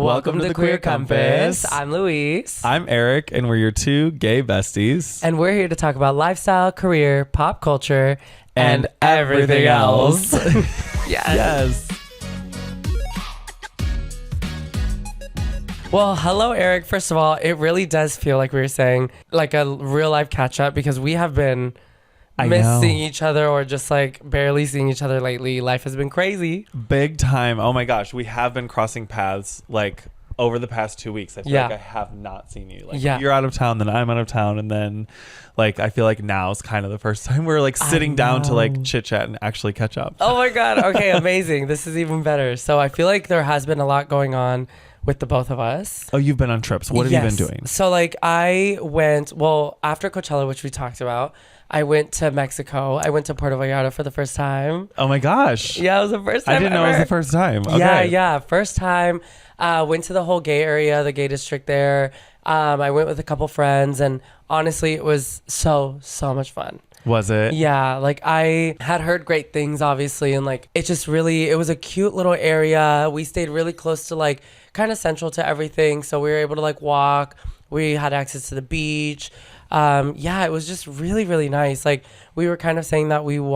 Welcome to the Queer Compass. I'm Luis. I'm Eric, and we're your two gay besties. And we're here to talk about lifestyle, career, pop culture, and everything else. Yes. Well, hello, Eric. First of all, it really does feel like we were saying like a real life catch up because we have been missing each other or just like barely seeing each other lately. Life has been crazy. Big time. Oh my gosh. We have been crossing paths like over the past 2 weeks. I feel like I have not seen you. Like you're out of town, then I'm out of town. And then like I feel like now is kind of the first time we're like sitting down to like chit chat and actually catch up. Oh my God. Okay, amazing. This is even better. So I feel like there has been a lot going on with the both of us. Oh, you've been on trips. What have you been doing? So like I went, well, after Coachella, which we talked about, I went to Mexico. I went to Puerto Vallarta for the first time. Oh my gosh. Yeah, it was the first time I didn't know it was the first time. Okay. Yeah. First time. Went to the whole gay area, the gay district there. I went with a couple friends, and honestly, it was so much fun. Was it? Yeah, like I had heard great things, obviously, and like it just really, it was a cute little area. We stayed really close to like kind of central to everything, so we were able to like walk. We had access to the beach. It was just really nice. Like we were kind of saying that we would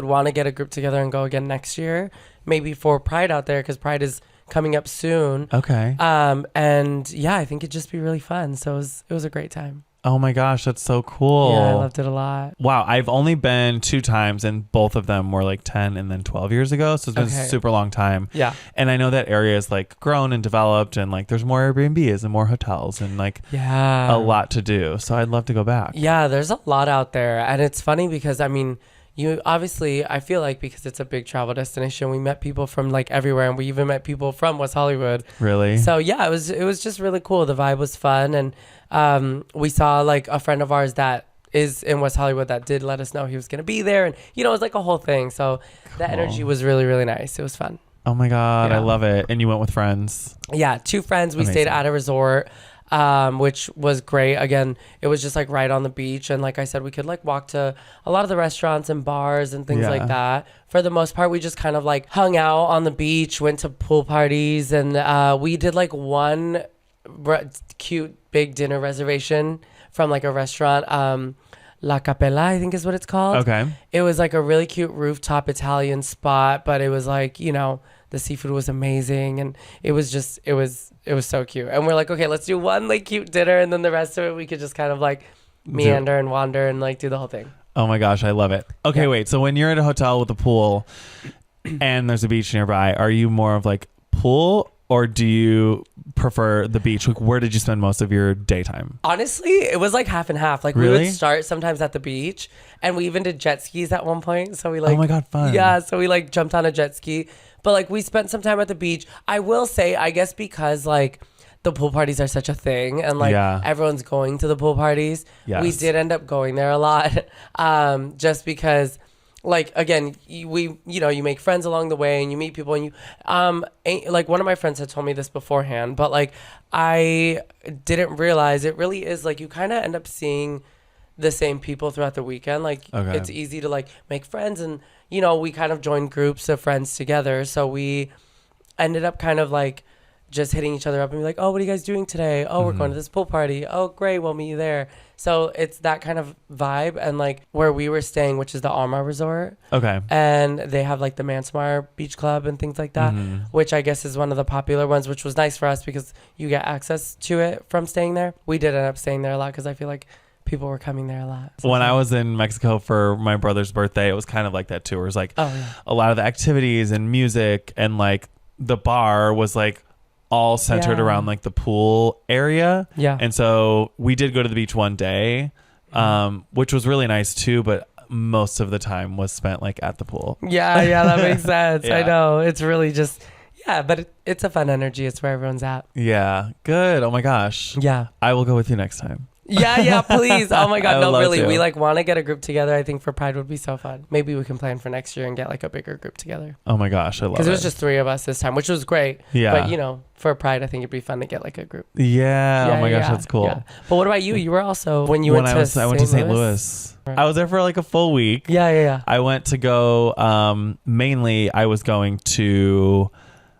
want to get a group together and go again next year, maybe for Pride out there, because Pride is coming up soon. Okay. And yeah, I think it'd just be really fun. So it was a great time. Oh my gosh, that's so cool. Yeah, I loved it a lot. Wow, I've only been 2 times, and both of them were like 10 and then 12 years ago. So it's been a super long time. Yeah. And I know that area is like grown and developed, and like there's more Airbnbs and more hotels and like a lot to do. So I'd love to go back. Yeah, there's a lot out there. And it's funny because, I mean, you obviously, I feel like because it's a big travel destination, we met people from like everywhere, and we even met people from West Hollywood. Really? So yeah, it was just really cool. The vibe was fun, and we saw like a friend of ours that is in West Hollywood that did let us know he was gonna be there, and it was like a whole thing. So the energy was really nice. It was fun. Oh my God, I love it. And you went with friends? Yeah, 2 friends. We stayed at a resort. Which was great. Again, it was just like right on the beach, and like I said, we could like walk to a lot of the restaurants and bars and things like that. For the most part, we just kind of like hung out on the beach, went to pool parties, and we did like one cute big dinner reservation from like a restaurant, La Capella, I think is what it's called. Okay. It was like a really cute rooftop Italian spot, but it was like, the seafood was amazing, and it was so cute. And we're like, okay, let's do one like cute dinner, and then the rest of it we could just kind of like meander and wander and like do the whole thing. Oh my gosh, I love it. Okay, wait. So when you're at a hotel with a pool and there's a beach nearby, are you more of like pool, or do you prefer the beach? Like, where did you spend most of your daytime? Honestly, it was like half and half. Like we would start sometimes at the beach, and we even did jet skis at one point. So we like, oh my God, fun. Yeah, so we like jumped on a jet ski. But like we spent some time at the beach. I will say, I guess because like the pool parties are such a thing, and like everyone's going to the pool parties. Yes. We did end up going there a lot, just because, like, again, you make friends along the way, and you meet people, and you like one of my friends had told me this beforehand, but like I didn't realize it really is like you kind of end up seeing the same people throughout the weekend. Like it's easy to like make friends, and we kind of joined groups of friends together, so we ended up kind of like just hitting each other up and be like, oh, what are you guys doing today? Oh, we're going to this pool party. Oh, great, we'll meet you there. So it's that kind of vibe. And like where we were staying, which is the Alma Resort, and they have like the Mansamar Beach Club and things like that, which I guess is one of the popular ones, which was nice for us because you get access to it from staying there. We did end up staying there a lot because I feel like people were coming there a lot. So when I was in Mexico for my brother's birthday, it was kind of like that too. It was like a lot of the activities and music, and like the bar was like all centered around like the pool area. Yeah. And so we did go to the beach one day, which was really nice too, but most of the time was spent like at the pool. Yeah, that makes sense. I know. It's really just, but it's a fun energy. It's where everyone's at. Yeah. Good. Oh my gosh. Yeah. I will go with you next time. Yeah, please. Oh my God, no, really. We like want to get a group together. I think for Pride would be so fun. Maybe we can plan for next year and get like a bigger group together. Oh my gosh, I love it. Because it was just 3 of us this time, which was great. Yeah. But for Pride, I think it'd be fun to get like a group. Yeah. Oh my gosh, that's cool. Yeah. But what about you? You were also I went to St. Louis. Right. I was there for like a full week. Yeah. I went to go. Mainly, I was going to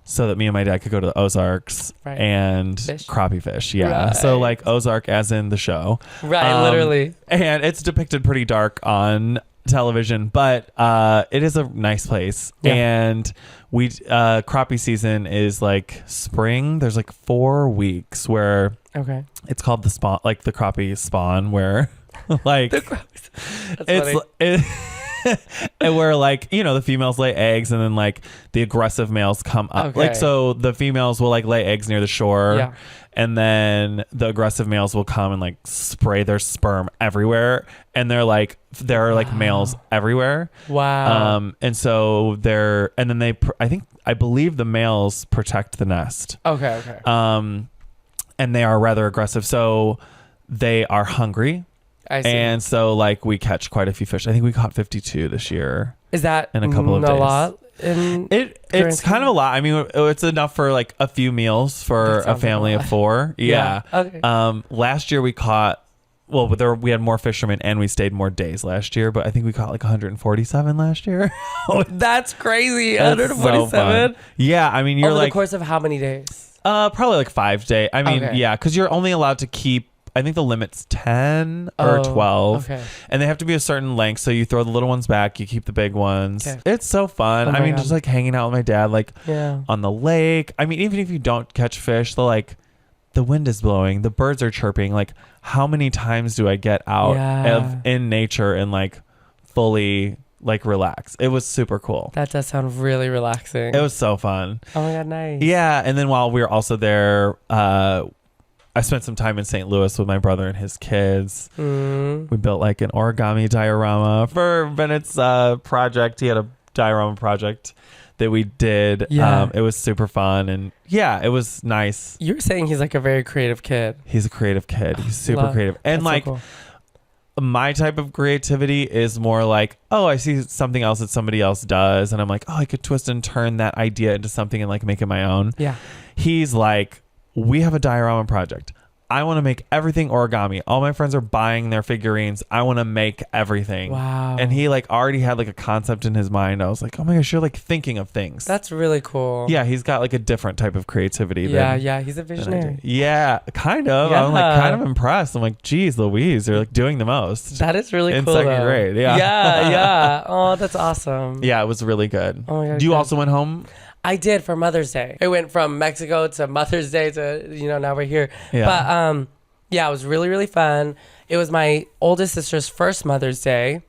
so that me and my dad could go to the Ozarks and crappie fish. Yeah. Right. So like Ozark as in the show. Right. Literally. And it's depicted pretty dark on television, but it is a nice place. Yeah. And we crappie season is like spring. There's like 4 weeks where it's called the spawn, like the crappie spawn, where like and where like, you know, the females lay eggs and then like the aggressive males come up. Like, so the females will like lay eggs near the shore and then the aggressive males will come and like spray their sperm everywhere. And there are like males everywhere. Wow. And so and then I believe the males protect the nest. Okay. And they are rather aggressive. So they are hungry. I see. And so like we catch quite a few fish. I think we caught 52 this year. Is that in a couple of days? A lot? It's kind of a lot. I mean, it's enough for like a few meals for a family of 4. Yeah. Okay. Last year we caught, we had more fishermen and we stayed more days last year, but I think we caught like 147 last year. That's crazy. 147? So yeah. I mean, you're over like, the course of how many days? Probably like 5 days. I mean, yeah, because you're only allowed to keep, I think the limit's 10 or 12. Okay. And they have to be a certain length. So you throw the little ones back, you keep the big ones. Okay. It's so fun. I mean, just like hanging out with my dad, like on the lake. I mean, even if you don't catch fish, the wind is blowing, the birds are chirping. Like, how many times do I get out in nature and like fully like relax? It was super cool. That does sound really relaxing. It was so fun. Oh my God, nice. Yeah. And then while we were also there, I spent some time in St. Louis with my brother and his kids. We built like an origami diorama for Bennett's project. He had a diorama project that we did. Yeah. It was super fun. And yeah, it was nice. You were saying he's like a very creative kid. He's a creative kid. He's super creative. And like, so cool. My type of creativity is more like, I see something else that somebody else does. And I'm like, I could twist and turn that idea into something and like make it my own. Yeah. He's like, we have a diorama project. I want to make everything origami. All my friends are buying their figurines. I want to make everything. Wow. And he like already had like a concept in his mind. I was like, oh my gosh, you're like thinking of things. That's really cool. Yeah, he's got like a different type of creativity. Yeah, he's a visionary. Yeah, kind of. Yeah. I'm like kind of impressed. I'm like, geez, Louise, you're like doing the most. That is really cool. In second grade. Yeah. Yeah. Oh, that's awesome. Yeah, it was really good. Oh my God. You also went home? I did for Mother's Day. I went from Mexico to Mother's Day to, now we're here. Yeah. But it was really, really fun. It was my oldest sister's first Mother's Day.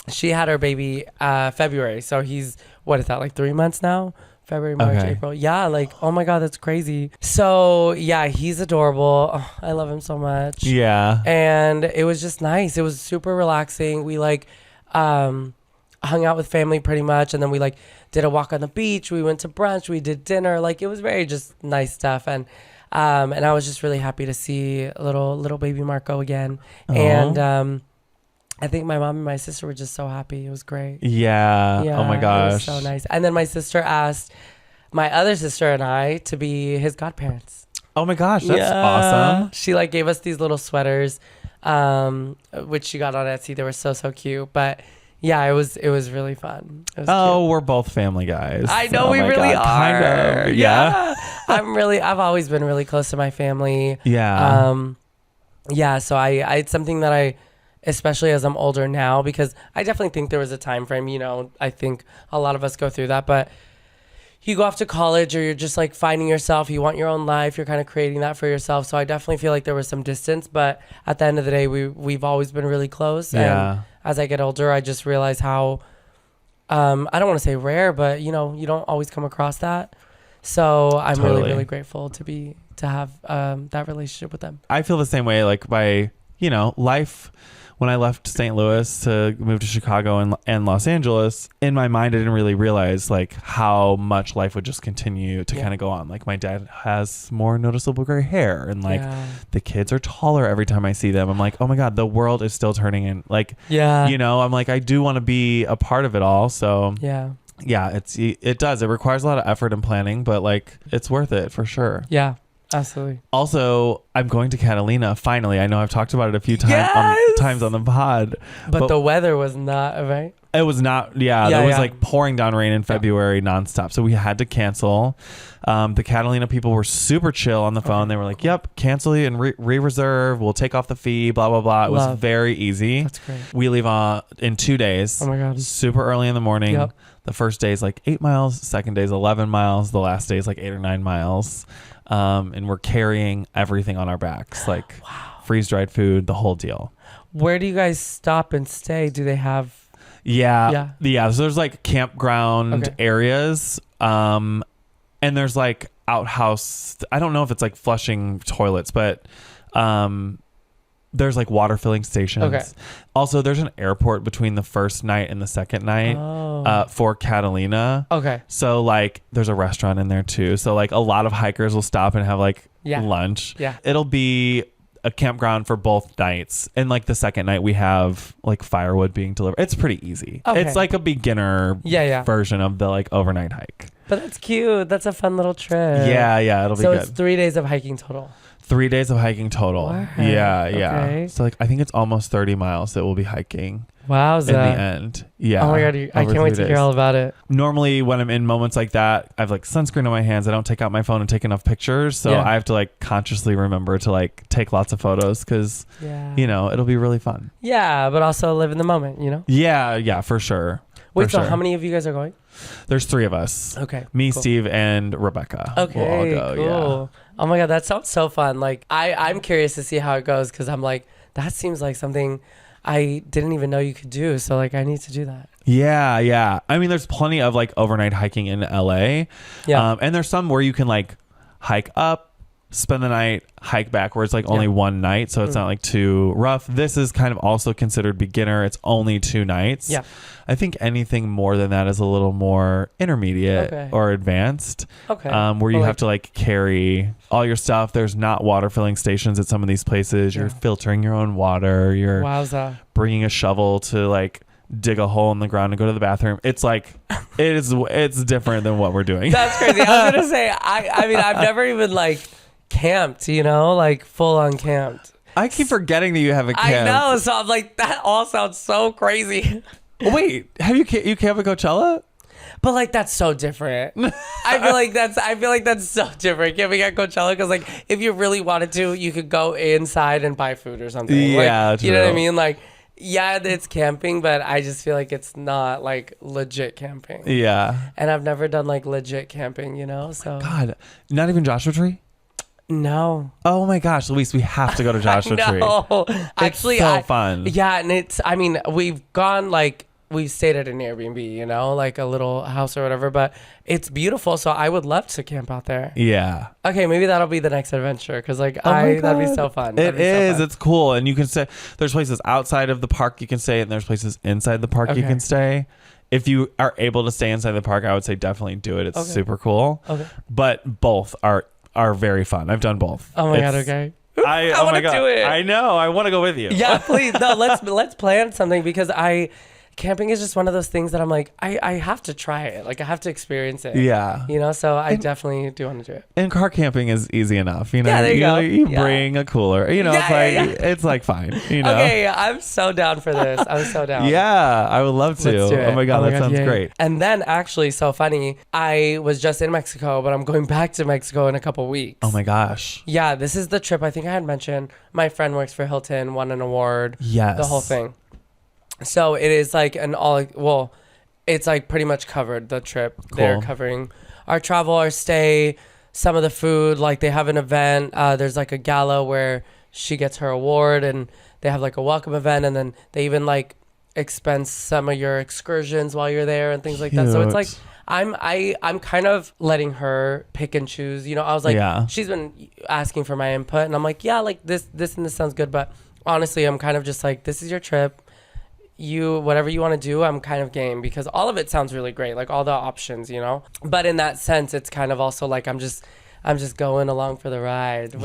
She had her baby February. So he's, what is that, like 3 months now? February, March, April. Yeah, like, oh my God, that's crazy. So yeah, he's adorable. Oh, I love him so much. Yeah. And it was just nice. It was super relaxing. We like hung out with family pretty much. And then we like did a walk on the beach. We went to brunch. We did dinner. Like, it was very just nice stuff. And I was just really happy to see little baby Marco again. Aww. And I think my mom and my sister were just so happy. It was great. Yeah. Oh my gosh. It was so nice. And then my sister asked my other sister and I to be his godparents. Oh my gosh, that's awesome. She like gave us these little sweaters, which she got on Etsy. They were so cute. But yeah, it was really fun. It was cute. We're both family guys. I know we really are. Kind of. Yeah. I've always been really close to my family. Yeah. So I it's something that I, especially as I'm older now, because I definitely think there was a time frame, I think a lot of us go through that, but you go off to college or you're just like finding yourself, you want your own life, you're kind of creating that for yourself. So I definitely feel like there was some distance, but at the end of the day, we've always been really close. Yeah. And as I get older, I just realize how, I don't want to say rare, but you don't always come across that. So I'm really, really grateful to have that relationship with them. I feel the same way, like by, life. When I left St. Louis to move to Chicago and Los Angeles, in my mind, I didn't really realize like how much life would just continue to kind of go on. Like my dad has more noticeable gray hair and like the kids are taller every time I see them. I'm like, oh my God, the world is still turning in. Like, I'm like, I do want to be a part of it all. So yeah, it does. It requires a lot of effort and planning, but like it's worth it for sure. Yeah. Absolutely. Also, I'm going to Catalina finally. I know I've talked about it a few times on the pod. But the weather was not, right? It was not. Yeah, there was like pouring down rain in February nonstop, so we had to cancel. The Catalina people were super chill on the phone. They were like, "Yep, cancel it and re-reserve. We'll take off the fee." Blah blah blah. It was very easy. That's great. We leave in 2 days. Oh my god! Super early in the morning. Yep. The first day is like 8 miles. Second day is 11 miles. The last day is like 8 or 9 miles. And we're carrying everything on our backs, like freeze dried food, the whole deal. Where do you guys stop and stay? Do they have? Yeah. So there's like campground areas. And there's like outhouse. I don't know if it's like flushing toilets, but there's like water filling stations. Okay. Also, there's an airport between the first night and the second night for Catalina. Okay. So like there's a restaurant in there too. So like a lot of hikers will stop and have like lunch. Yeah. It'll be a campground for both nights. And like the second night we have like firewood being delivered. It's pretty easy. Okay. It's like a beginner version of the like overnight hike. But that's cute. That's a fun little trip. Yeah, it'll be good. So it's 3 days of hiking total. 3 days of hiking total. Wow. Yeah. Okay. So like I think it's almost 30 miles that we'll be hiking. Wowza. In the end. Yeah. Oh my god, I can't wait to hear all about it. Normally when I'm in moments like that, I have like sunscreen on my hands. I don't take out my phone and take enough pictures. So I have to like consciously remember to like take lots of photos because you know, it'll be really fun. Yeah, but also live in the moment, you know? Yeah, for sure. Wait, so how many of you guys are going? There's 3 of us. Okay. Me, cool. Steve, and Rebecca. Okay, we'll all go, cool. Yeah. Oh my god, that sounds so fun. Like I'm curious to see how it goes because I'm like, that seems like something I didn't even know you could do. So like I need to do that. Yeah. I mean, there's plenty of like overnight hiking in LA. Yeah. And there's some where you can like hike up, spend the night, hike back, where it's like only one night, so it's not like too rough. This is kind of also considered beginner. It's only 2 nights. Yeah. I think anything more than that is a little more intermediate or advanced. Okay. Where you have to like carry all your stuff. There's not water filling stations at some of these places. You're filtering your own water. You're bringing a shovel to like dig a hole in the ground and go to the bathroom. It's like it's different than what we're doing. That's crazy. I was gonna say I mean I've never even like camped, you know, like full on camped. I keep forgetting that you haven't camped. I know, so I'm like, that all sounds so crazy. Wait, have you camp at Coachella? But like that's so different. I feel like that's so different camping at Coachella because like if you really wanted to, you could go inside and buy food or something. Yeah, like, you know what I mean? Like, yeah, it's camping, but I just feel like it's not like legit camping. Yeah, and I've never done like legit camping, you know. So God, not even Joshua Tree. No. Oh my gosh, Luis, we have to go to Joshua Tree. No, actually, it's so fun. Yeah, and I mean, we've stayed at an Airbnb, you know, like a little house or whatever, but it's beautiful. So I would love to camp out there. Yeah. Okay, maybe that'll be the next adventure because that'd be so fun. It is. It's cool. And you can stay. There's places outside of the park you can stay, and there's places inside the park you can stay. If you are able to stay inside the park, I would say definitely do it. It's super cool. Okay. But both are very fun. I've done both. Oh my god, okay. I want to do it. I know. I want to go with you. Yeah, please. No, let's plan something because camping is just one of those things that I'm like, I have to try it. Like I have to experience it. Yeah. You know, so I definitely do want to do it. And car camping is easy enough. You know, there you go. You bring a cooler. You know, it's like fine. You know. Okay, I'm so down for this. I'm so down. Yeah, I would love to. Let's do it. Oh my god, that sounds great. And then actually, so funny. I was just in Mexico, but I'm going back to Mexico in a couple weeks. Oh my gosh. Yeah, this is the trip. I think I had mentioned my friend works for Hilton, won an award. Yes. The whole thing. So it is like it's like pretty much covered the trip. Cool. They're covering our travel, our stay, some of the food. Like they have an event. There's like a gala where she gets her award, and they have like a welcome event, and then they even like expense some of your excursions while you're there and things like that. So it's like I'm kind of letting her pick and choose. You know, I was like, she's been asking for my input, and I'm like, yeah, like this and this sounds good, but honestly, I'm kind of just like, this is your trip. Whatever you want to do, I'm kind of game because all of it sounds really great, like all the options, you know. But in that sense, it's kind of also like I'm just going along for the ride,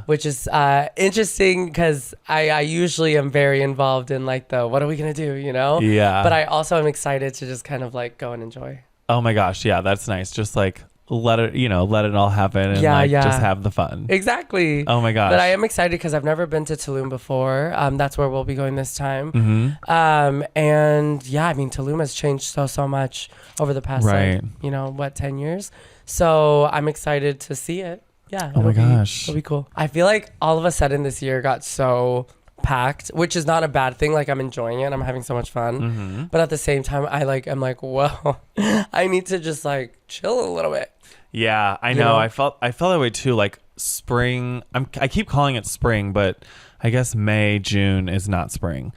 which is interesting because I usually am very involved in like the what are we gonna do, you know. Yeah. But I also am excited to just kind of like go and enjoy. Oh my gosh, yeah, that's nice. Just like let it all happen and just have the fun. Exactly. Oh my gosh. But I am excited because I've never been to Tulum before. That's where we'll be going this time. And yeah, I mean, Tulum has changed so much over the past, 10 years. So I'm excited to see it. Yeah. Oh my gosh. It'll be cool. I feel like all of a sudden this year got so packed, which is not a bad thing. Like, I'm enjoying it. I'm having so much fun. But at the same time, I'm like, well, I need to just like chill a little bit. Yeah, I know. I felt that way too. Like spring, I keep calling it spring, but I guess May, June is not spring.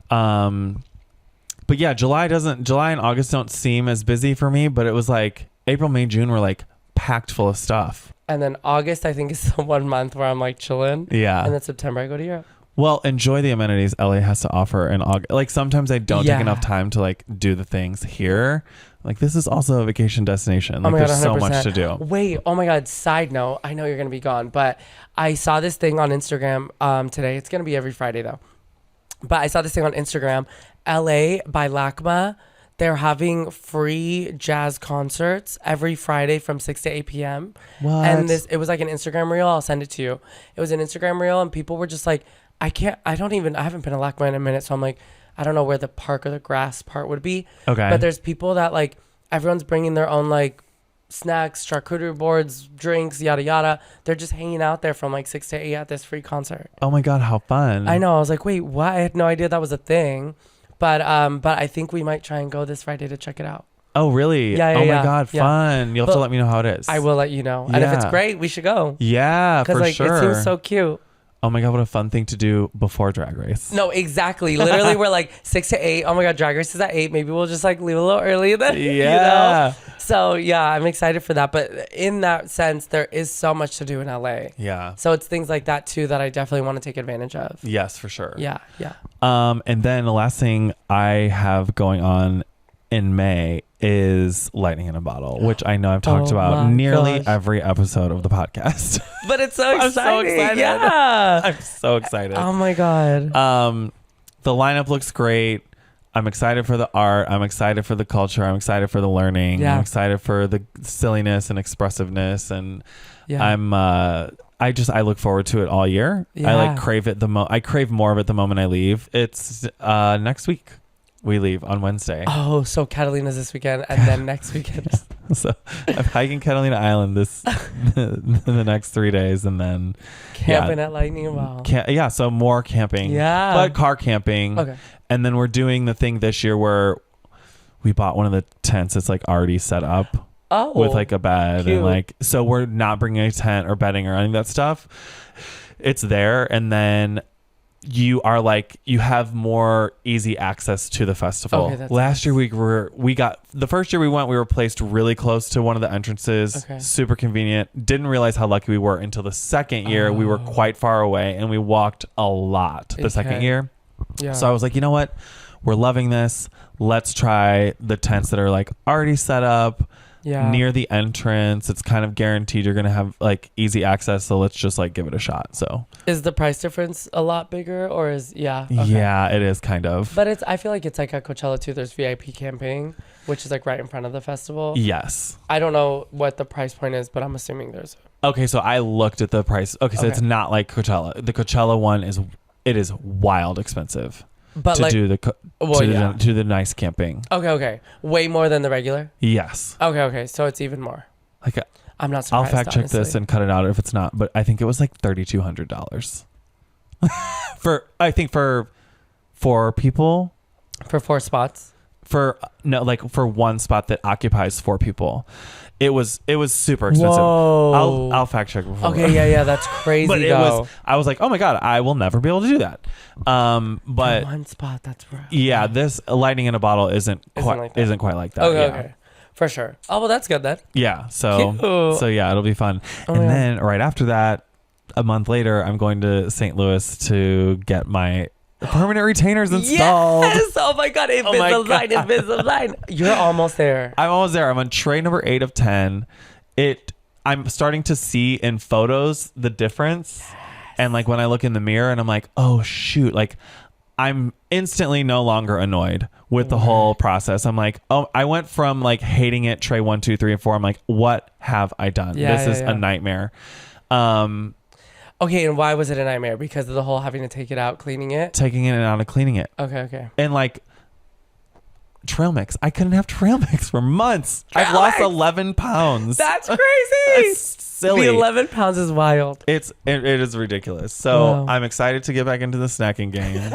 But yeah, July and August don't seem as busy for me, but it was like April, May, June were like packed full of stuff. And then August, I think, is the 1 month where I'm like chilling. Yeah. And then September, I go to Europe. Well, enjoy the amenities LA has to offer in August. Like, sometimes I don't take enough time to like do the things here. Like, this is also a vacation destination. Like, there's so much to do. Wait, oh my God. Side note, I know you're going to be gone, but I saw this thing on Instagram today. It's going to be every Friday though. But I saw this thing on Instagram. LA by LACMA. They're having free jazz concerts every Friday from 6 to 8 p.m. What? And it was like an Instagram reel. I'll send it to you. It was an Instagram reel and people were just like, I haven't been to LACMA in a minute. So I'm like, I don't know where the park or the grass part would be. Okay. But there's people that like, everyone's bringing their own like snacks, charcuterie boards, drinks, yada, yada. They're just hanging out there from like 6 to 8 at this free concert. Oh my God, how fun. I know. I was like, wait, what? I had no idea that was a thing. But I think we might try and go this Friday to check it out. Oh, really? Yeah. Oh my God, fun. You'll have to let me know how it is. I will let you know. And if it's great, we should go. Yeah, for like, sure. Because it seems so cute. Oh my God, what a fun thing to do before Drag Race. No, exactly. Literally, we're like 6 to 8. Oh my God, Drag Race is at 8. Maybe we'll just like leave a little early then. Yeah. So yeah, I'm excited for that. But in that sense, there is so much to do in LA. Yeah. So it's things like that too that I definitely want to take advantage of. Yes, for sure. Yeah. And then the last thing I have going on in May is Lightning in a Bottle, which I know I've talked about nearly every episode of the podcast. But it's so exciting. I'm so excited. Yeah. I'm so excited. Oh my God. The lineup looks great. I'm excited for the art. I'm excited for the culture. I'm excited for the learning. Yeah. I'm excited for the silliness and expressiveness. And I look forward to it all year. Yeah. I like crave it I crave more of it the moment I leave. It's next week. We leave on Wednesday. Oh, so Catalina's this weekend and then next weekend. So I'm hiking Catalina Island the next 3 days and then camping at Lightning in a Bottle. So more camping. Yeah. But car camping. Okay. And then we're doing the thing this year where we bought one of the tents that's like already set up. Oh. With like a bed. Cute. And like, so we're not bringing a tent or bedding or any of that stuff. It's there. And then you have more easy access to the festival. Okay, Last year the first year we went, we were placed really close to one of the entrances. Okay. Super convenient. Didn't realize how lucky we were until the second year. We were quite far away and we walked a lot the second year. Yeah. So I was like, you know what? We're loving this. Let's try the tents that are like already set up. Yeah. Near the entrance. It's kind of guaranteed you're gonna have like easy access, so let's just like give it a shot. So is the price difference a lot bigger or is okay. Yeah, it is kind of, but I feel like it's like at Coachella too. There's VIP camping, which is like right in front of the festival. Yes, I don't know what the price point is, but I'm assuming there's okay. So I looked at the price. So it's not like Coachella. The Coachella one is wild expensive. But to like, do the nice camping. Okay. Way more than the regular? Yes. Okay. So it's even more. Like I'm not surprised. I'll fact check this and cut it out if it's not, but I think it was like $3,200 for 4 people. For 4 spots? For one spot that occupies 4 people. It was super expensive. Whoa. I'll fact check before. Okay, yeah, that's crazy. But I was like, oh my God, I will never be able to do that. But for one spot, that's rough. Yeah, this Lightning in a Bottle isn't quite like that. Okay. For sure. Oh well, that's good then. Yeah. So yeah, it'll be fun. And then right after that, a month later, I'm going to St. Louis to get my permanent retainers installed. Yes! Oh my God, Invisalign. You're almost there. I'm almost there. I'm on tray number 8 of 10. I'm starting to see in photos the difference. Yes. And when I look in the mirror and I'm like, oh shoot, I'm instantly no longer annoyed with the whole process. I'm like, oh, I went from like hating it, tray 1, 2, 3, and 4. I'm like, what have I done? This is a nightmare. Okay, and why was it a nightmare? Because of the whole having to take it out, cleaning it? Taking it out and cleaning it. Okay. And like trail mix. I couldn't have trail mix for months. I've lost 11 pounds. That's crazy. It's silly. The 11 pounds is wild. It is ridiculous. So I'm excited to get back into the snacking game.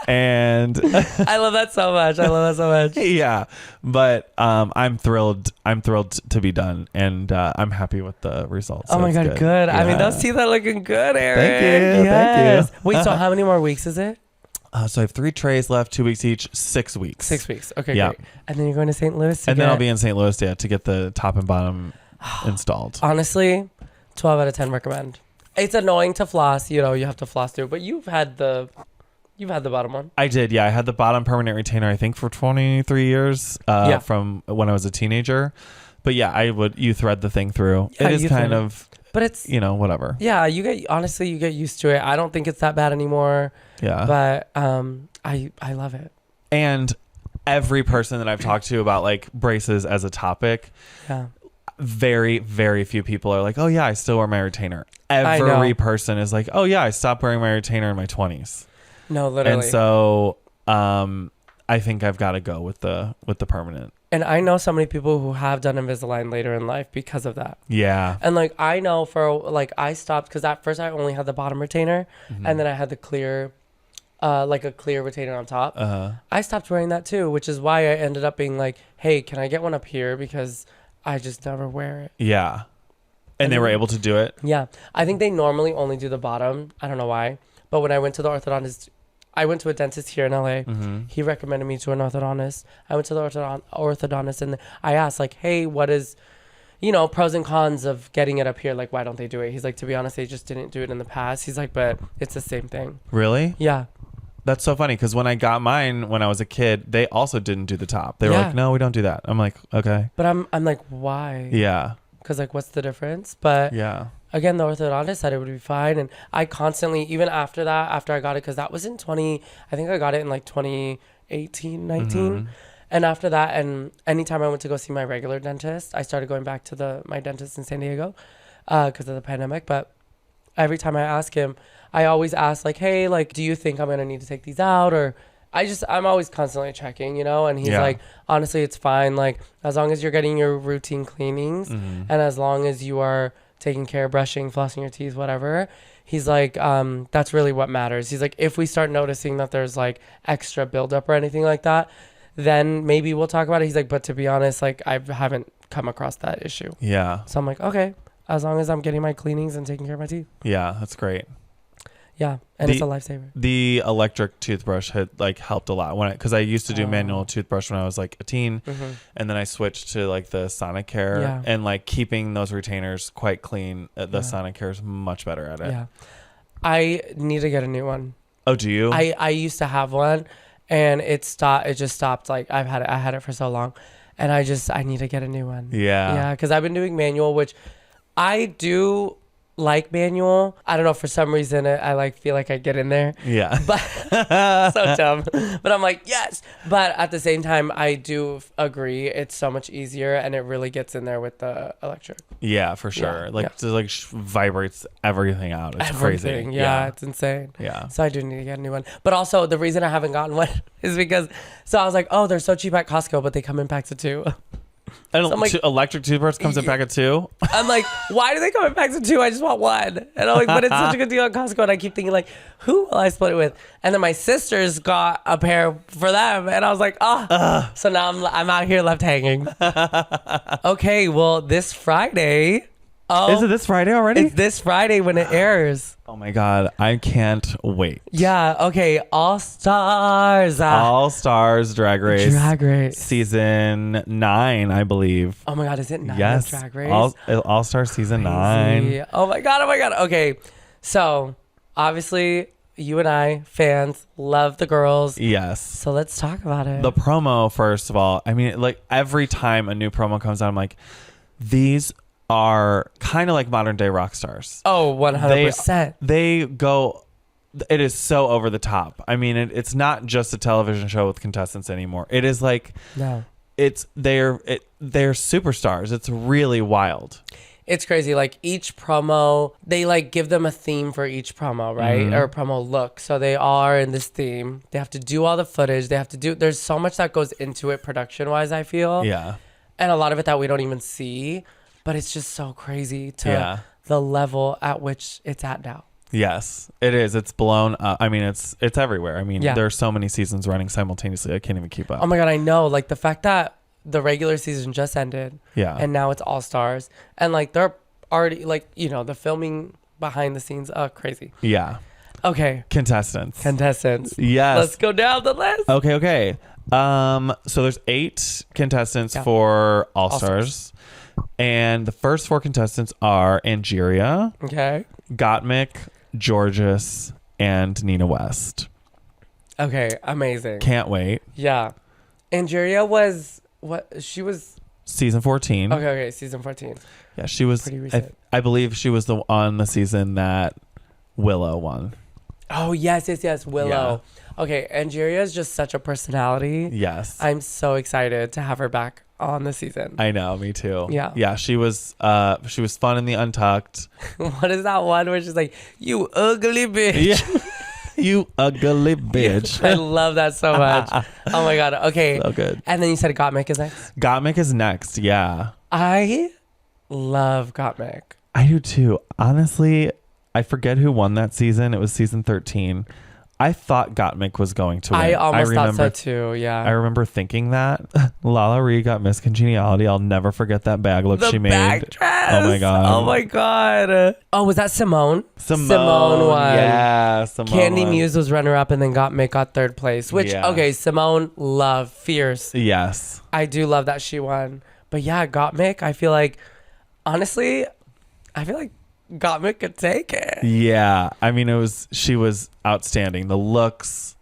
And I love that so much. Yeah. But I'm thrilled to be done. And I'm happy with the results. Oh my God, good. Yeah. I mean, those teeth are looking good, Eric. Thank you. Wait, so how many more weeks is it? So I have 3 trays left, 2 weeks each, 6 weeks. 6 weeks. Okay, great. And then you're going to St. Louis then I'll be in St. Louis, to get the top and bottom installed. Honestly, 12 out of 10 recommend. It's annoying to floss, you have to floss through, but you've had the bottom one. I did, yeah. I had the bottom permanent retainer, I think, for 23 years from when I was a teenager. But yeah, you thread the thing through. It is kind of, but it's, whatever. Yeah, you get used to it. I don't think it's that bad anymore. Yeah. But I love it. And every person that I've talked to about like braces as a topic, very, very few people are like, oh yeah, I still wear my retainer. Every person is like, oh yeah, I stopped wearing my retainer in my 20s. No, literally. And so I think I've got to go with the permanent. And I know so many people who have done Invisalign later in life because of that. Yeah. And like I know I stopped because at first I only had the bottom retainer, and then I had the clear, like a clear retainer on top. I stopped wearing that too, which is why I ended up being like, hey, can I get one up here? Because I just never wear it. Yeah. And they were able to do it? Yeah. I think they normally only do the bottom. I don't know why. But when I went to the orthodontist, I went to a dentist here in LA. He recommended me to an orthodontist. I went to the orthodontist and I asked like, hey, what is, pros and cons of getting it up here? Like, why don't they do it? He's like, to be honest, they just didn't do it in the past. He's like, but it's the same thing. Really? Yeah. That's so funny because when I got mine when I was a kid, they also didn't do the top. They were like, no, we don't do that. I'm like, okay. But I'm like, why? Yeah. Because like, what's the difference? But yeah. Again, the orthodontist said it would be fine. And I constantly, even after I got it, because that was in I think I got it in like 2018, 19. And after that, and anytime I went to go see my regular dentist, I started going back to my dentist in San Diego because of the pandemic. But every time I ask him, I always ask like, hey, like, do you think I'm going to need to take these out? Or I'm always constantly checking, and he's like, honestly, it's fine. Like, as long as you're getting your routine cleanings and as long as you are taking care, brushing, flossing your teeth, whatever, he's like, that's really what matters. He's like, if we start noticing that there's like extra buildup or anything like that, then maybe we'll talk about it. He's like, but to be honest, like I haven't come across that issue. Yeah. So I'm like, okay, as long as I'm getting my cleanings and taking care of my teeth. Yeah, that's great. Yeah, and it's a lifesaver. The electric toothbrush had like helped a lot because I used to do manual toothbrush when I was like a teen, and then I switched to like the Sonicare and like keeping those retainers quite clean. The Sonicare is much better at it. Yeah, I need to get a new one. Oh, do you? I used to have one, and it stopped. It just stopped. Like I had it for so long, and I need to get a new one. Yeah, because I've been doing manual, which I do like manual. I don't know, for some reason I like feel like I get in there. Yeah. But so dumb. But I'm like, yes. But at the same time, I do agree it's so much easier and it really gets in there with the electric. Yeah, for sure. It vibrates everything out. It's crazy. Yeah, it's insane. Yeah. So I do need to get a new one. But also the reason I haven't gotten one is because I was like, oh, they're so cheap at Costco, but they come in packs of 2. So like, electric toothbrush comes in pack of 2. I'm like, why do they come in packs of 2? I just want one. And I'm like, but it's such a good deal at Costco. And I keep thinking like, who will I split it with? And then my sisters got a pair for them, and I was like, So now I'm out here left hanging. Okay, well, this Friday. Oh, is it this Friday already? It's this Friday when it airs. Oh my God, I can't wait. Yeah, okay. All Stars Drag Race. Season 9, I believe. Oh my God, is it 9 of Drag Race? All Stars Season 9. Oh my God. Okay, so obviously you and I, fans, love the girls. Yes. So let's talk about it. The promo, first of all. I mean, like every time a new promo comes out, I'm like, these are kind of like modern day rock stars. Oh, 100%. They go it is so over the top. I mean, it's not just a television show with contestants anymore. It is like, no, they're superstars. It's really wild. It's crazy. Like each promo, they like give them a theme for each promo, right? Mm-hmm. Or a promo look. So they are in this theme. They have to do all the footage. They have to do, there's so much that goes into it production wise, I feel. Yeah. And a lot of it that we don't even see, but it's just so crazy to the level at which it's at now. Yes, it is. It's blown up. I mean, it's everywhere. I mean, there are so many seasons running simultaneously. I can't even keep up. Oh my God, I know. Like the fact that the regular season just ended. Yeah. And now it's All Stars. And like they're already like, you know, the filming behind the scenes. Crazy. Yeah. Okay. Contestants. Yes. Let's go down the list. Okay. So there's 8 contestants for All Stars. And the first 4 contestants are Angeria. Okay. Gottmik, Georges, and Nina West. Okay, amazing. Can't wait. Yeah. Angeria was she was season 14. Okay, season 14. Yeah, she was pretty recent. I believe she was on the season that Willow won. Oh, yes, Willow. Yeah. Okay, Angeria is just such a personality. Yes. I'm so excited to have her back on the season. I know, me too. Yeah. Yeah, she was fun in the Untucked. What is that one where she's like, "You ugly bitch." Yeah. You ugly bitch. I love that so much. Oh my God. Okay. So good. And then you said Gottmik is next? Gottmik is next, yeah. I love Gottmik. I do too. Honestly, I forget who won that season. It was season 13. I thought Gottmik was going to win. I almost thought so too, yeah. I remember thinking that. Lala Ree got Miss Congeniality. I'll never forget that bag look she made. The back dress. Oh my God. Oh, was that Simone? Simone won. Yeah, Simone Candy won. Muse was runner-up and then Gottmik got 3rd place. Which, okay, Simone, love, fierce. Yes. I do love that she won. But yeah, Gottmik, I feel like, honestly, Gottmik could take it. Yeah. I mean, she was outstanding. The looks,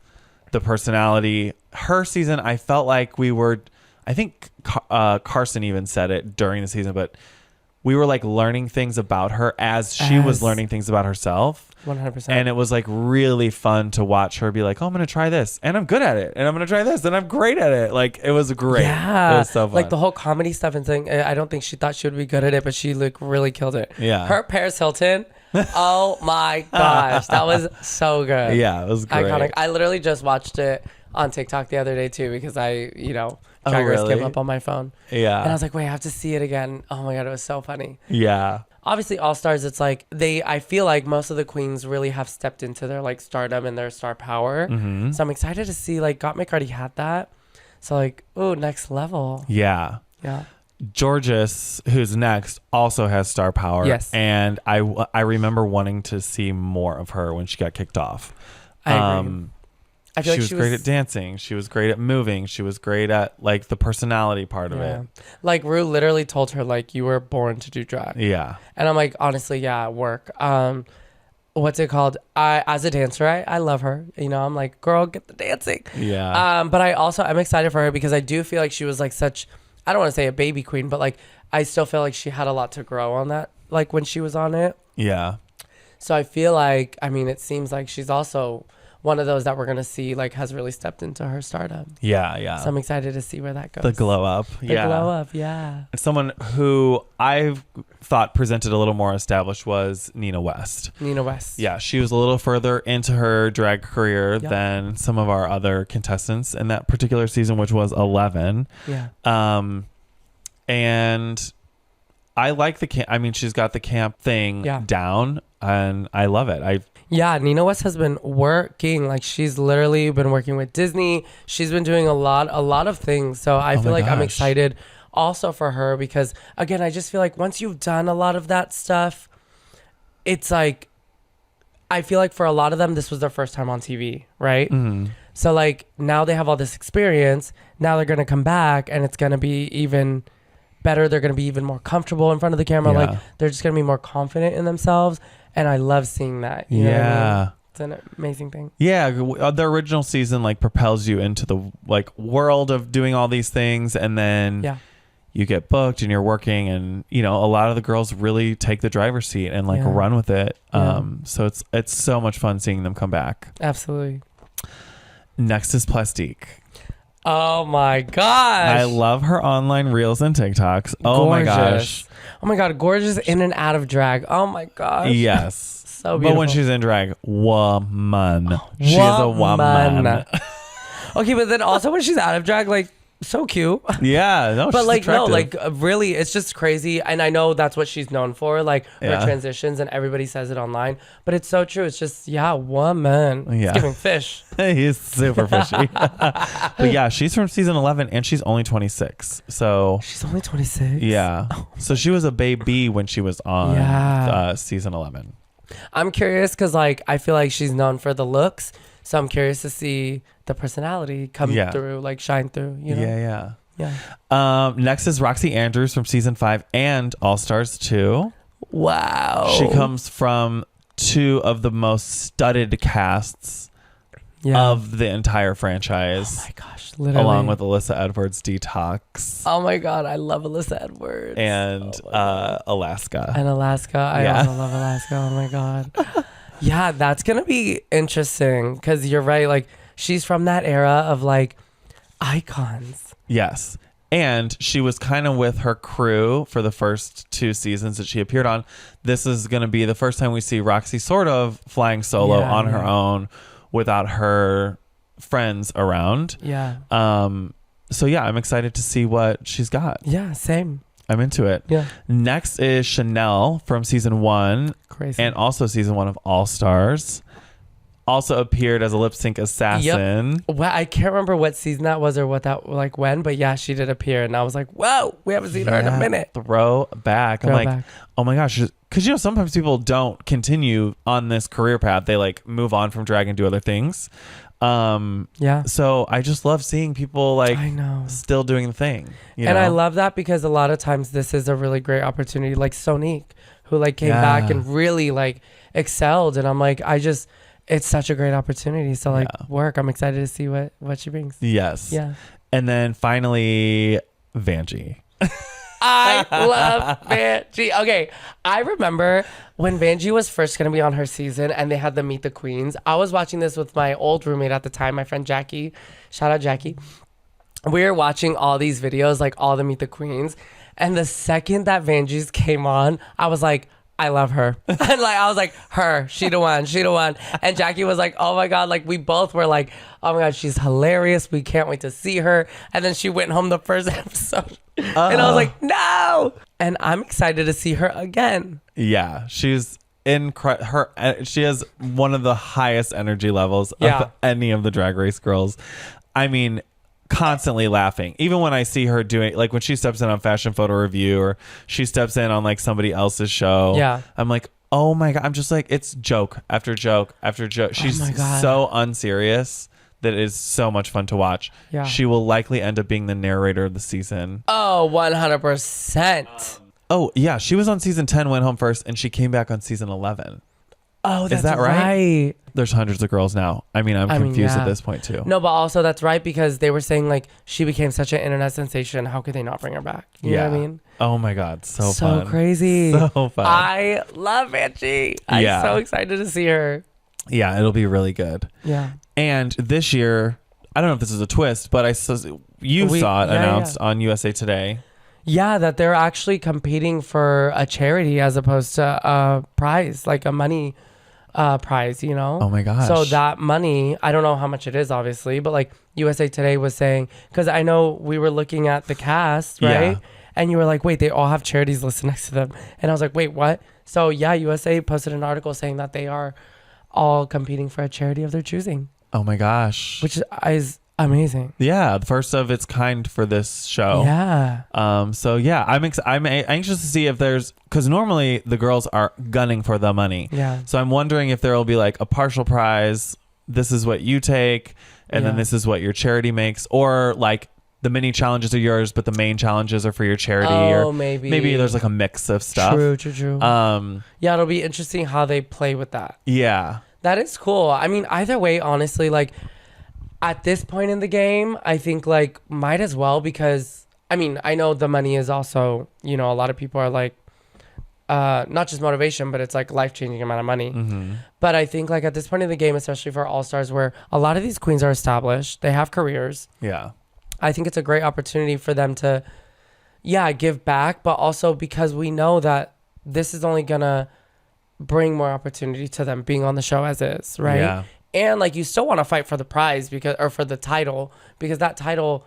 the personality. Her season, I felt like I think Carson even said it during the season, but we were like learning things about her as she was learning things about herself. 100%. And it was like really fun to watch her be like, oh, I'm going to try this and I'm good at it. And I'm going to try this and I'm great at it. Like it was great. Yeah. It was so fun. Like the whole comedy stuff and thing. I don't think she thought she would be good at it, but she like really killed it. Yeah. Her Paris Hilton. Oh my gosh. That was so good. Yeah, it was great. Iconic. I literally just watched it on TikTok the other day too because I, Drag Race came up on my phone. Yeah. And I was like, wait, I have to see it again. Oh my God, it was so funny. Yeah. Obviously, All Stars, it's like I feel like most of the queens really have stepped into their like stardom and their star power. Mm-hmm. So I'm excited to see like Gottmik already had that. So like, ooh, next level. Yeah. Yeah. Georges, who's next, also has star power. Yes. And I remember wanting to see more of her when she got kicked off. I agree. I feel she like was great at dancing. She was great at moving. She was great at like the personality part of it. Like Rue literally told her like you were born to do drag. Yeah. And I'm like, honestly, yeah, work. What's it called? As a dancer, I love her. I'm like, girl, get the dancing. Yeah. But I'm excited for her because I do feel like she was like such, I don't want to say a baby queen, but like I still feel like she had a lot to grow on that, like when she was on it. Yeah. So I feel like, it seems like she's also one of those that we're going to see like has really stepped into her stardom. Yeah, yeah. So I'm excited to see where that goes. The glow up. The glow up, yeah. Someone who I thought presented a little more established was Nina West. Nina West. Yeah, she was a little further into her drag career than some of our other contestants in that particular season, which was 11. Yeah. And I like she's got the camp thing down and I love it. Yeah, Nina West has been working. Like she's literally been working with Disney. She's been doing a lot of things. So I feel like I'm excited also for her because again, I just feel like once you've done a lot of that stuff, it's like, I feel like for a lot of them, this was their first time on TV, right? Mm-hmm. So like now they have all this experience. Now they're going to come back and it's going to be even better. They're going to be even more comfortable in front of the camera. Yeah. Like they're just going to be more confident in themselves. And I love seeing that. You know what I mean? It's an amazing thing. Yeah. The original season like propels you into the like world of doing all these things. And then you get booked and you're working, and you know, a lot of the girls really take the driver's seat and like run with it. So it's so much fun seeing them come back. Absolutely. Next is Plastique. Oh my gosh. I love her online reels and TikToks. Oh my gosh. Oh my God. Gorgeous in and out of drag. Oh my gosh. Yes. So beautiful. But when she's in drag, woman. She is a woman. Okay, but then also when she's out of drag, like, so cute. Yeah, no, but she's like attractive. no, like really, it's just crazy. And I know that's what she's known for, like her transitions, and everybody says it online. But it's so true. It's just woman. Yeah, it's giving fish. He's super fishy. But yeah, she's from season 11, and she's only 26. So she's only 26. Yeah. So she was a baby when she was on season 11. I'm curious because like I feel like she's known for the looks. So I'm curious to see the personality come through, like shine through, you know? Yeah. Next is Roxy Andrews from season 5 and All Stars 2. Wow. She comes from 2 of the most studded casts of the entire franchise. Oh my gosh, literally. Along with Alyssa Edwards' Detox. Oh my God, I love Alyssa Edwards. And Alaska. And Alaska. I also love Alaska. Oh my God. Yeah, that's going to be interesting because you're right. Like, she's from that era of like icons. Yes. And she was kind of with her crew for the first 2 seasons that she appeared on. This is going to be the first time we see Roxy sort of flying solo on her own without her friends around. Yeah. So yeah, I'm excited to see what she's got. Yeah, same. I'm into it. Yeah. Next is Chanel from season 1. Crazy. And also season 1 of All Stars. Also appeared as a lip sync assassin. Yep. Well, I can't remember what season that was or what that like when, but yeah, she did appear, and I was like, whoa, we haven't seen her in a minute. Throwback. I'm like, oh my gosh, because you know sometimes people don't continue on this career path. They like move on from drag and do other things. So I just love seeing people like still doing the thing. You know? I love that because a lot of times this is a really great opportunity, like Sonique, who like came back and really like excelled, and I'm like, it's such a great opportunity. So like work. I'm excited to see what she brings. Yes. Yeah. And then finally, Vanjie. I love Vanjie. Okay, I remember when Vanjie was first going to be on her season and they had the Meet the Queens. I was watching this with my old roommate at the time, my friend Jackie. Shout out Jackie. We were watching all these videos, like all the Meet the Queens. And the second that Vanjie's came on, I was like, I love her. And like I was like, she the one. And Jackie was like, oh my God, like we both were like, oh my God, she's hilarious. We can't wait to see her. And then she went home the first episode. And I was like, no. And I'm excited to see her again. Yeah, she's incredible. She has one of the highest energy levels of any of the Drag Race girls. I mean, constantly laughing. Even when I see her doing, like when she steps in on Fashion Photo Review or she steps in on like somebody else's show. Yeah. I'm like, oh my God. I'm just like, it's joke after joke after joke. She's so unserious that it is so much fun to watch. Yeah. She will likely end up being the narrator of the season. Oh, 100%. Oh, yeah. She was on season 10, went home first, and she came back on season 11. Oh, that's is that right? There's hundreds of girls now. I mean, I'm confused at this point too. No, but also that's right because they were saying like she became such an internet sensation. How could they not bring her back? You know what I mean? Oh my God. So fun. So crazy. So fun. I love Vanjie. I'm so excited to see her. Yeah, it'll be really good. Yeah. And this year, I don't know if this is a twist, but you saw it announced on USA Today. Yeah, that they're actually competing for a charity as opposed to a prize, like a money prize, you know? Oh my gosh. So that money, I don't know how much it is, obviously, but like USA Today was saying, because I know we were looking at the cast, right? Yeah. And you were like, wait, they all have charities listed next to them. And I was like, wait, what? So yeah, USA posted an article saying that they are all competing for a charity of their choosing. Oh my gosh. Which is amazing. Yeah, the first of its kind for this show. Yeah. So yeah, I'm anxious to see if there's, because normally the girls are gunning for the money. Yeah. So I'm wondering if there will be like a partial prize. This is what you take, and then this is what your charity makes, or like the mini challenges are yours, but the main challenges are for your charity. Oh, or maybe there's like a mix of stuff. True. Yeah, it'll be interesting how they play with that. Yeah. That is cool. I mean, either way, honestly, like at this point in the game, I think like might as well, because I mean, I know the money is also, you know, a lot of people are like, not just motivation, but it's like life-changing amount of money. But I think like at this point in the game, especially for All-Stars, where a lot of these queens are established, they have careers. Yeah. I think it's a great opportunity for them to, give back, but also because we know that this is only gonna bring more opportunity to them being on the show as is, right? Yeah. And like you still want to fight for the prize or for the title, because that title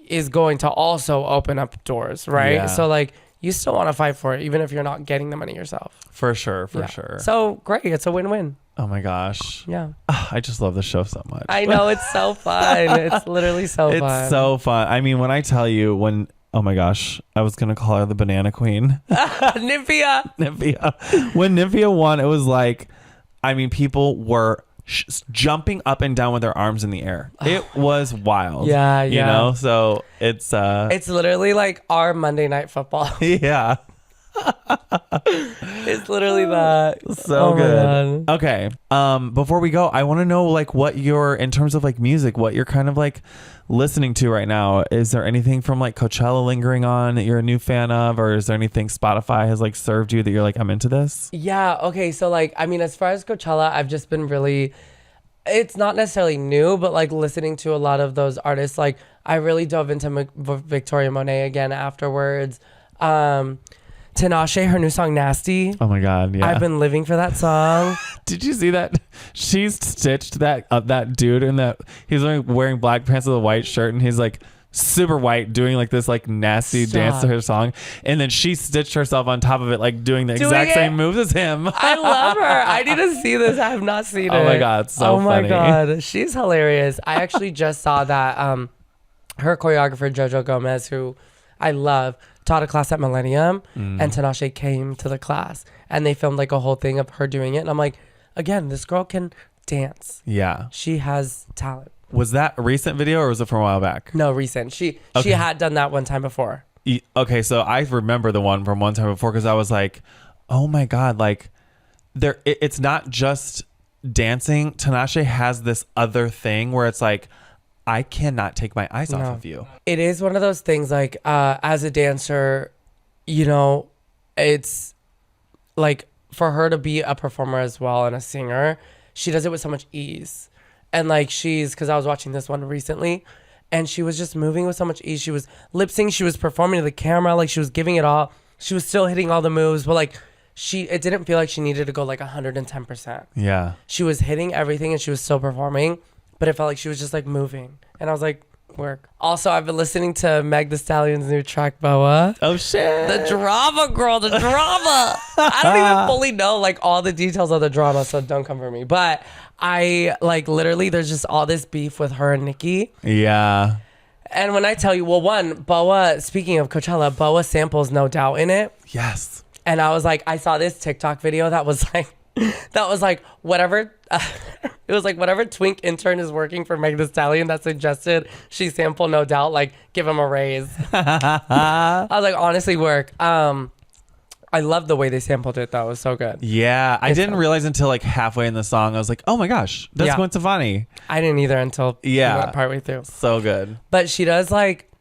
is going to also open up doors, right? Yeah. So like you still want to fight for it, even if you're not getting the money yourself. For sure. Sure. So great. It's a win-win. Oh my gosh. Yeah. I just love the show so much. I know. It's so fun. It's literally so fun. It's so fun. I mean, when I tell you oh my gosh, I was going to call her the Banana Queen. Nymphia. When Nymphia won, it was like, I mean, people were jumping up and down with their arms in the air. It was wild. Yeah. You know, so it's literally like our Monday Night Football. Yeah. It's literally that. So good. Okay. Before we go, I want to know like what you're, in terms of like music, what you're kind of like listening to right now. Is there anything from like Coachella lingering on that you're a new fan of, or is there anything Spotify has like served you that you're like, I'm into this? Yeah. Okay. So like, I mean, as far as Coachella, I've just been really, it's not necessarily new, but like listening to a lot of those artists. Like I really dove into Victoria Monet again afterwards. Tinashe, her new song Nasty. Oh my God, yeah. I've been living for that song. Did you see that? She's stitched that dude in that, he's wearing black pants with a white shirt, and he's like super white doing like this like nasty dance to her song, and then she stitched herself on top of it like doing the exact same moves as him. I love her. I need to see this. I have not seen it. Oh my God, so funny. Oh my God, she's hilarious. I actually just saw that her choreographer Jojo Gomez, who I love, taught a class at Millennium, and Tinashe came to the class, and they filmed like a whole thing of her doing it, and I'm like, again, this girl can dance. Yeah, she has talent. Was that a recent video, or was it from a while back? No, recent. She had done that one time before. Okay, so I remember the one from one time before, because I was like, oh my God, like it's not just dancing. Tinashe has this other thing where it's like, I cannot take my eyes off of you. It is one of those things like, as a dancer, you know, it's like for her to be a performer as well and a singer, she does it with so much ease. And like because I was watching this one recently, and she was just moving with so much ease. She was lip syncing, she was performing to the camera, like she was giving it all. She was still hitting all the moves, but like it didn't feel like she needed to go like 110%. Yeah. She was hitting everything and she was still performing, but it felt like she was just like moving. And I was like, work. Also, I've been listening to Meg Thee Stallion's new track, Boa. Oh shit. The drama, girl, the drama. I don't even fully know like all the details of the drama, so don't come for me. But I like literally there's just all this beef with her and Nicki. Yeah. And when I tell you, well, one, Boa, speaking of Coachella, Boa samples No Doubt in it. Yes. And I was like, I saw this TikTok video that was like whatever it was like whatever twink intern is working for Meg Thee Stallion that suggested she sample No Doubt, like give him a raise. I was like, honestly, work. I love the way they sampled it though. It was so good. Yeah, I didn't realize until like halfway in the song, I was like, oh my gosh, that's Gwen Stefani. I didn't either until partway through. So good. But she does like,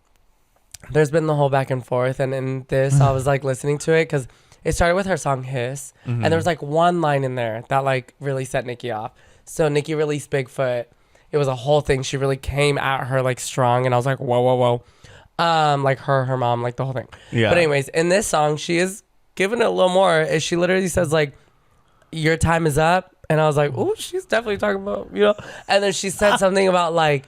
there's been the whole back and forth, and in this I was like listening to it because it started with her song Hiss, and there was like one line in there that like really set Nicki off. So Nicki released Bigfoot. It was a whole thing. She really came at her like strong, and I was like, whoa. Like her mom, like the whole thing. Yeah. But anyways, in this song, she is giving it a little more. She literally says like, your time is up. And I was like, oh, she's definitely talking about, you know. And then she said something about like,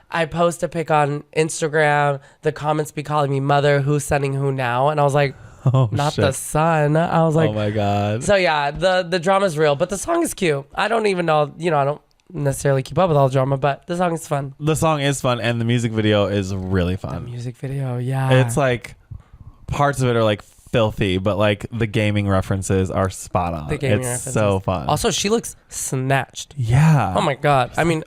I post a pic on Instagram, the comments be calling me mother, who's sending who now? And I was like, not shit. The son. I was like, oh my God. So yeah, the drama's real, but the song is cute. I don't even know, you know, I don't necessarily keep up with all the drama, but the song is fun. The song is fun, and the music video is really fun. The music video, yeah. It's like parts of it are like filthy, but like the gaming references are spot on. It's so fun. Also, she looks snatched. Yeah. Oh my God. I mean,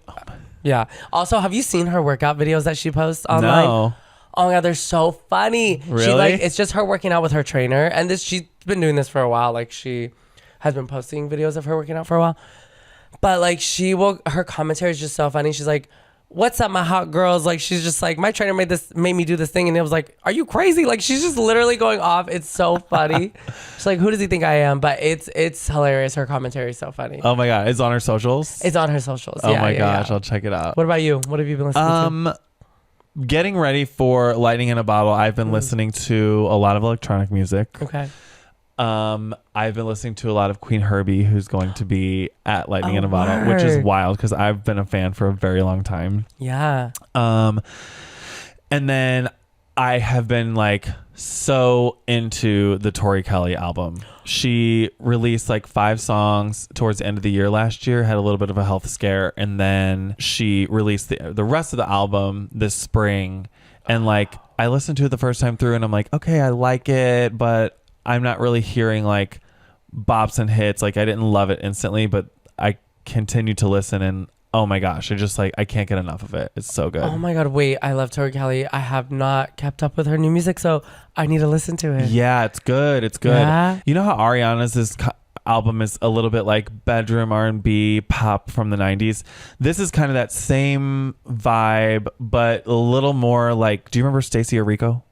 yeah. Also, have you seen her workout videos that she posts online? No. Oh my God, they're so funny. Really? She like, it's just her working out with her trainer, and she's been doing this for a while. Like she has been posting videos of her working out for a while. But like her commentary is just so funny. She's like, what's up, my hot girls? Like, she's just like, my trainer made me do this thing. And it was like, are you crazy? Like, she's just literally going off. It's so funny. She's like, who does he think I am? But it's hilarious. Her commentary is so funny. Oh my God. It's on her socials? It's on her socials. Oh my gosh. I'll check it out. What about you? What have you been listening to? Getting ready for Lightning in a Bottle. I've been listening to a lot of electronic music. Okay. I've been listening to a lot of Queen Herbie, who's going to be at Lightning in a Bottle, which is wild because I've been a fan for a very long time. Yeah. And then I have been like so into the Tori Kelly album. She released like 5 songs towards the end of the year last year, had a little bit of a health scare, and then she released the rest of the album this spring. And like I listened to it the first time through and I'm like, okay, I like it, but I'm not really hearing like bops and hits. Like I didn't love it instantly, but I continued to listen and oh my gosh, I can't get enough of it. It's so good. Oh my God, wait, I love Tori Kelly. I have not kept up with her new music, so I need to listen to it. Yeah, it's good. It's good. Yeah? You know how Ariana's album is a little bit like bedroom R&B pop from the 90s? This is kind of that same vibe, but a little more like, do you remember Stacey Orico?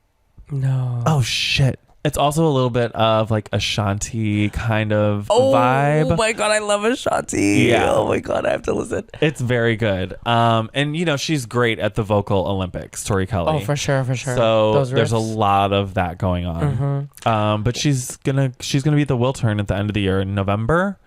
No. Oh shit. It's also a little bit of like Ashanti kind of vibe. Oh my God, I love Ashanti. Yeah. Oh my God, I have to listen. It's very good. And you know, she's great at the vocal Olympics, Tori Kelly. Oh, for sure, for sure. So there's a lot of that going on. But she's gonna be at the Wiltern at the end of the year in November.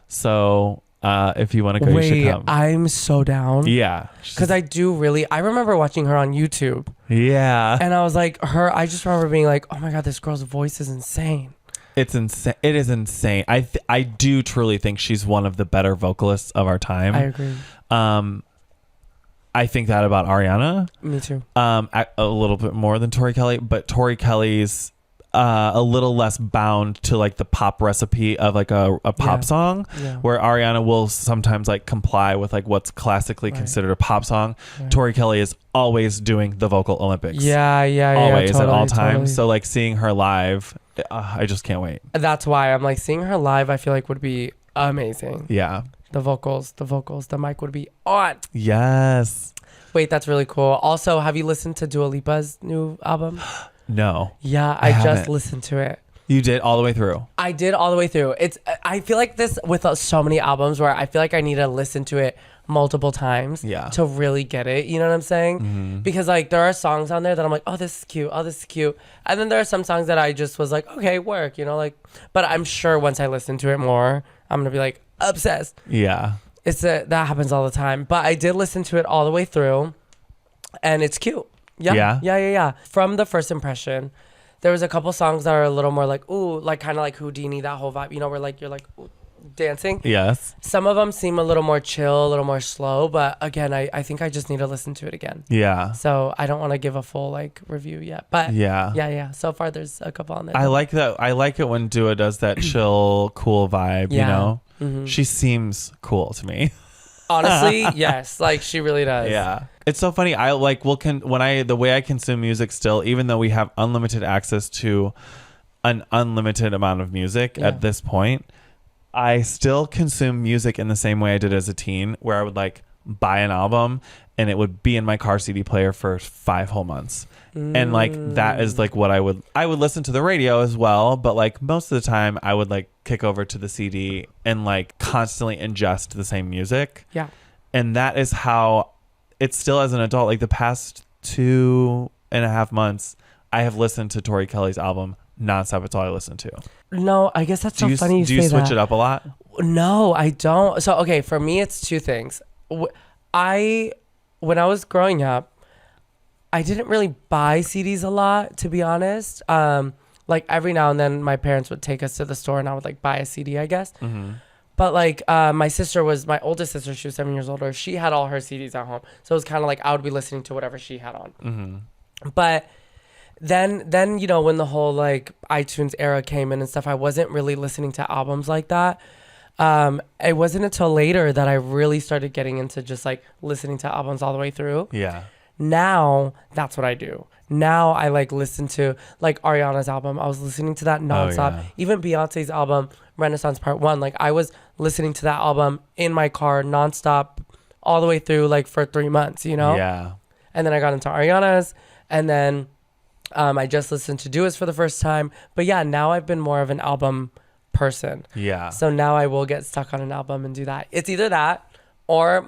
So if you want to go, you should come. I'm so down. Yeah. Because I remember watching her on YouTube. Yeah. And I was like, I just remember being like, oh my God, this girl's voice is insane. It's insane. It is insane. I do truly think she's one of the better vocalists of our time. I agree. I think that about Ariana. Me too. A little bit more than Tori Kelly, but Tori Kelly's a little less bound to like the pop recipe of like a pop song, where Ariana will sometimes like comply with like what's classically considered a pop song. Tori Kelly is always doing the vocal Olympics. Always totally, at all times. Totally. So like seeing her live, I just can't wait. That's why I'm like, seeing her live, I feel like would be amazing. Yeah. The vocals, the mic would be on. Yes. Wait, that's really cool. Also, have you listened to Dua Lipa's new album? No. Yeah, I just listened to it. You did all the way through? I did all the way through. I feel like this with so many albums where I feel like I need to listen to it multiple times to really get it. You know what I'm saying? Mm-hmm. Because like there are songs on there that I'm like, oh, this is cute. Oh, this is cute. And then there are some songs that I just was like, okay, work, you know, like, but I'm sure once I listen to it more, I'm going to be like obsessed. Yeah. That happens all the time. But I did listen to it all the way through and it's cute. Yeah. From the first impression, there was a couple songs that are a little more like, ooh, like kind of like Houdini, that whole vibe, you know, where like you're like ooh, dancing. Yes. Some of them seem a little more chill, a little more slow, but again, I think I just need to listen to it again. Yeah. So I don't want to give a full like review yet, but yeah. So far, there's a couple on there. I like that. I like it when Dua does that chill, cool vibe. You know, she seems cool to me. Honestly, yes. Like she really does. Yeah. It's so funny. I like the way I consume music still, even though we have unlimited access to an unlimited amount of music at this point, I still consume music in the same way I did as a teen, where I would like buy an album and it would be in my car CD player for 5 whole months. And like that is like what I would listen to the radio as well, but like most of the time I would like kick over to the CD and like constantly ingest the same music. Yeah. And that is how it's still as an adult, like the past 2.5 months, I have listened to Tori Kelly's album nonstop. It's all I listen to. No, I guess that's so funny you say that. Do you switch it up a lot? No, I don't. So, okay, for me, it's 2 things. When I was growing up, I didn't really buy CDs a lot, to be honest. Like every now and then my parents would take us to the store and I would like buy a CD, I guess. Mm-hmm. But like my oldest sister, she was 7 years older. She had all her CDs at home. So it was kind of like I would be listening to whatever she had on. Mm-hmm. But then, you know, when the whole like iTunes era came in and stuff, I wasn't really listening to albums like that. It wasn't until later that I really started getting into just like listening to albums all the way through. Yeah. Now that's what I do. Now I like listen to like Ariana's album. I was listening to that nonstop. Oh, yeah. Even Beyonce's album, Renaissance Part 1. Like I was listening to that album in my car nonstop all the way through like for 3 months, you know? Yeah. And then I got into Ariana's, and then I just listened to Do It for the first time. But yeah, now I've been more of an album person. Yeah. So now I will get stuck on an album and do that. It's either that or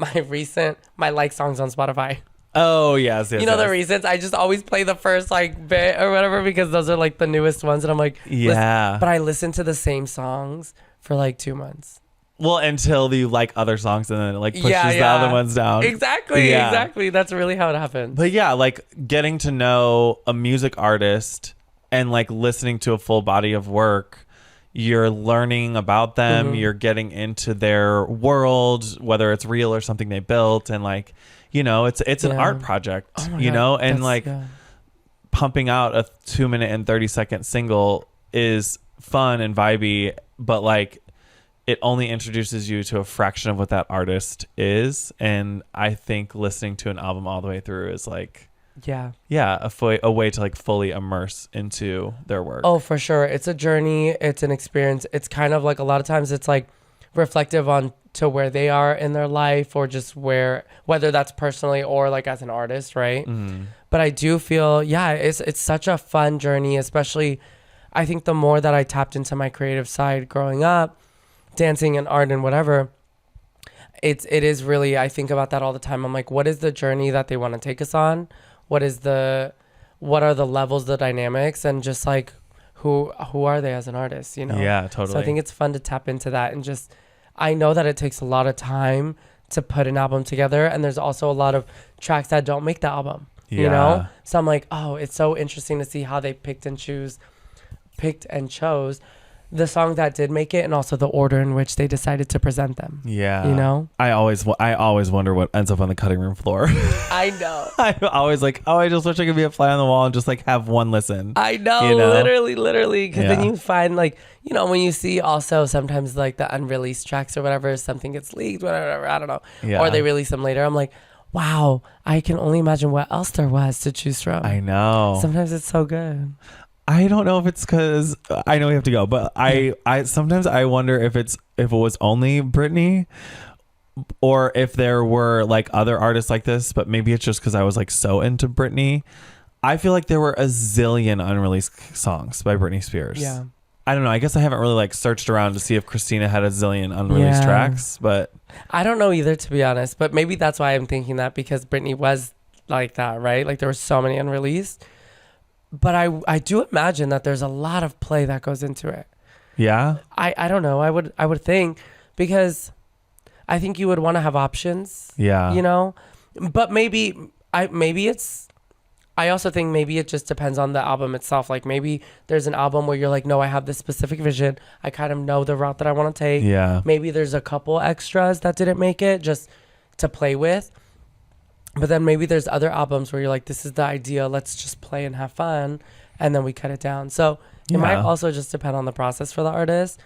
my like songs on Spotify. Oh, yes. You know, the recents, I just always play the first like bit or whatever because those are like the newest ones. And I'm like, yeah. But I listen to the same songs for like 2 months. Well, until you like other songs and then it like pushes the other ones down. Exactly. That's really how it happens. But yeah, like getting to know a music artist and like listening to a full body of work, you're learning about them. Mm-hmm. You're getting into their world, whether it's real or something they built. And like, you know, it's an art project, you know, and like pumping out a 2-minute and 30-second single is fun and vibey, but like, it only introduces you to a fraction of what that artist is. And I think listening to an album all the way through is like, a way to like fully immerse into their work. Oh, for sure. It's a journey. It's an experience. It's kind of like a lot of times it's like reflective on to where they are in their life or just whether that's personally or like as an artist, right? Mm-hmm. But I do feel, it's such a fun journey, especially I think the more that I tapped into my creative side growing up, dancing and art and whatever, it is really, I think about that all the time. I'm like, what is the journey that they want to take us on? What are the levels, the dynamics, and just like who are they as an artist, you know? Yeah, totally. So I think it's fun to tap into that, and just I know that it takes a lot of time to put an album together, and there's also a lot of tracks that don't make the album. You know? So I'm like, oh, it's so interesting to see how they picked and chose the songs that did make it, and also the order in which they decided to present them. Yeah. You know? I always wonder what ends up on the cutting room floor. I know. I'm always like, I just wish I could be a fly on the wall and just like have one listen. I know, you know? Literally. Because then you find like, you know, when you see also sometimes like the unreleased tracks or whatever, something gets leaked, whatever, I don't know. Yeah. Or they release them later. I'm like, wow, I can only imagine what else there was to choose from. I know. Sometimes it's so good. I don't know if it's because I know we have to go, but I sometimes I wonder if it was only Britney or if there were like other artists like this, but maybe it's just because I was like so into Britney. I feel like there were a zillion unreleased songs by Britney Spears. Yeah. I don't know. I guess I haven't really like searched around to see if Christina had a zillion unreleased tracks, but I don't know either, to be honest, but maybe that's why I'm thinking that, because Britney was like that, right? Like there were so many unreleased. But I do imagine that there's a lot of play that goes into it. Yeah. I don't know. I would think, because I think you would want to have options. Yeah. You know, but I also think maybe it just depends on the album itself. Like maybe there's an album where you're like, no, I have this specific vision. I kind of know the route that I want to take. Yeah. Maybe there's a couple extras that didn't make it just to play with. But then maybe there's other albums where you're like, this is the idea, let's just play and have fun, and then we cut it down. So it might also just depend on the process for the artist.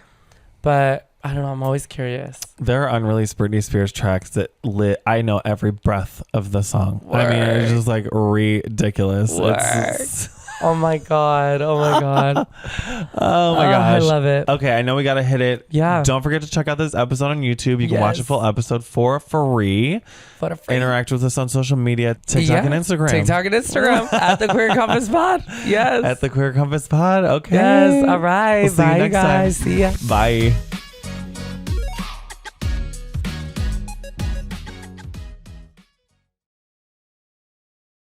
But I don't know, I'm always curious. There are unreleased Britney Spears tracks that I know every breath of the song. Word. I mean, it's just like ridiculous. Oh my God. Oh my God. Oh my gosh. I love it. Okay, I know we got to hit it. Yeah. Don't forget to check out this episode on YouTube. You can watch a full episode for free. Interact with us on social media, TikTok and Instagram. At the Queer Compass Pod. Yes. At the Queer Compass Pod. Okay. Yes. All right. We'll see you next guys. time. See ya. Bye.